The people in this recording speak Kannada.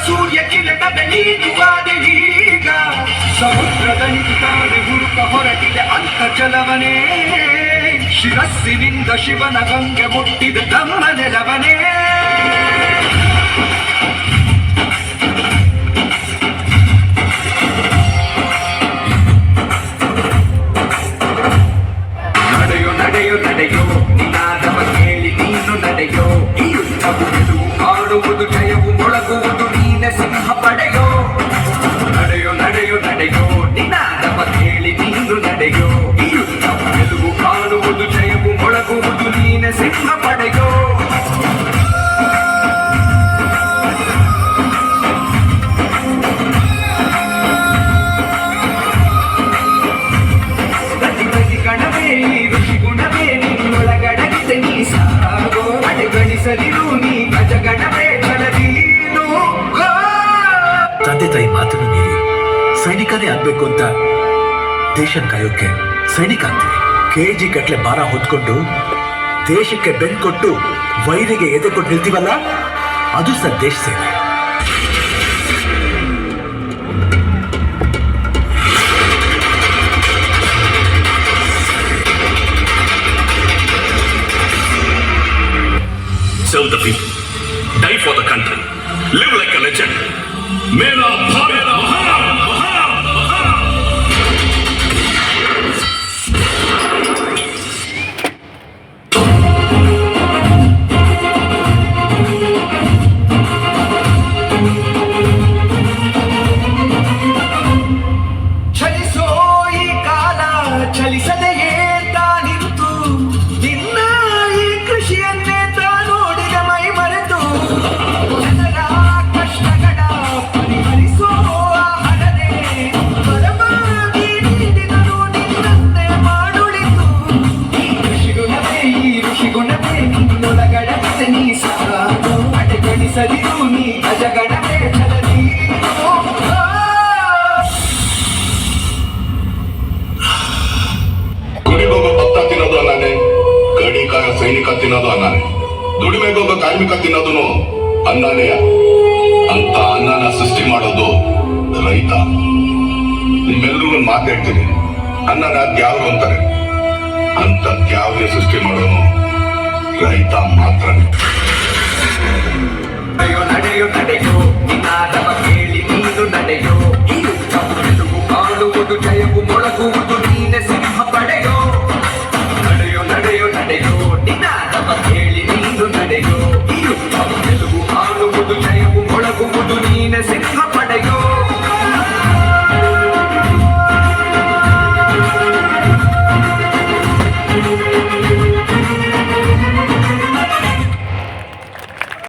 ಸೂರ್ಯ ಕಿರಣದ ನೀಡುವಾದೆ ಈಗ ಸಮುದ್ರದ ನಿಂತಾದೆ ಹುಡುಕ ಹೊರಟಿದೆ ಅಂತರ್ಜಲವನೇ ಶಿರಸ್ಸಿನಿಂದ ಶಿವನ ಗಂಗೆ ಮುಟ್ಟಿದ ತಮ್ಮ ನೆಲವನೇ ನಡೆಯೋ ನಡೆಯೋ ನಡೆಯೋ ನಿನಾದವ ಕೇಳಿ ನೀನು ನಡೆಯೋ ಈ ಯುದ್ಧವು ಗೆಲುವು ಕಾಡುವುದು ಜಯವು ಮೊಳಗುವುದು ನೀನೆ ಸಿಂಹ ಪಡೆಯೋ ನಡೆಯೋ ನಡೆಯೋ ನಡೆಯೋ ನಿನಾದವ ಕೇಳಿ ನೀನು ನಡೆಯೋ ಈ ಯುದ್ಧವು ಗೆಲುವು ಕಾಡುವುದು ಜಯವು ಮೊಳಗುವುದು ನೀನೆ ಸಿಂಹ ಪಡೆಯೋ ತಂದೆ ತಾಯಿ ಮಾತನ್ನು ಮೀರಿ ಸೈನಿಕನೇ ಆಗ್ಬೇಕು ಅಂತ ದೇಶ ಕಾಯೋಕೆ ಸೈನಿಕ ಆಗ್ತೀವಿ. ಕೆಜಿ ಗಟ್ಲೆ ಭಾರ ಹೊತ್ಕೊಂಡು ದೇಶಕ್ಕೆ ಬೆನ್ನು ಕೊಟ್ಟು ವೈರಿಗೆ ಎದೆ ಕೊಟ್ಟು ನಿಲ್ತೀವಲ್ಲ, ಅದು ಸರ್ ದೇಶ ಸೇವೆ. Serve the people, die for the country, live like a legend. Mera Bharat Mahan, Mahan, Mahan. ಚಲಿಸೋ ಈ ಕಾಲ ಚಲಿಸದೆಯೇ ತಾನಿತ್ತು ನಿನ್ನ ಈ ಕೃಷಿಯನ್ನೇ ನೋಡಿದ ಮೈ ಮರೆತು ಜನರ ಕಷ್ಟಗಳ ಪರಿಹರಿಸೋ ಹಣನೆ ಬರವಾಗಿ ನೀಡಿದರು ನಿನ್ನಂತೆ ಮಾಡುಳಿತು ಈ ಕೃಷಿಗುಣವೇ ಈ ಋಷಿಗುಣವೇ ನಿನ್ನೊಳಗಡತೆ ನೀ ಸಹ ಅಡೆಗಣಿಸದಿರು ನೀ ಅಜಗಣವೇ ಚಲನಿ ಗುಡಿಗೋಗ ಭತ್ತ ತಿನ್ನೋದು ಅನ್ನಾನೆ, ಗಡಿಕಾಯ ಸೈನಿಕ ತಿನ್ನೋದು ಅನ್ನಾನೆ, ದುಡಿಮೆಗೋಗ ಕಾರ್ಮಿಕ ತಿನ್ನೋದು ಅನ್ನಾನೆಯ ಅಂತ ಅನ್ನನ ಸೃಷ್ಟಿ ಮಾಡೋದು ರೈತ. ನಿಮ್ಮೆಲ್ಲರಿಗೂ ಮಾತು ಹೇಳ್ತೀನಿ, ಅನ್ನನ ದ್ಯಾವ್ರು ಅಂತಾರೆ, ಅಂತ ದ್ಯಾವ್ರೆ ಸೃಷ್ಟಿ ಮಾಡೋನು ರೈತ ಮಾತ್ರ. ನಡೆಯೋ ನಡೆಯೋ ನಡೆಯೋ ನಿನಾದ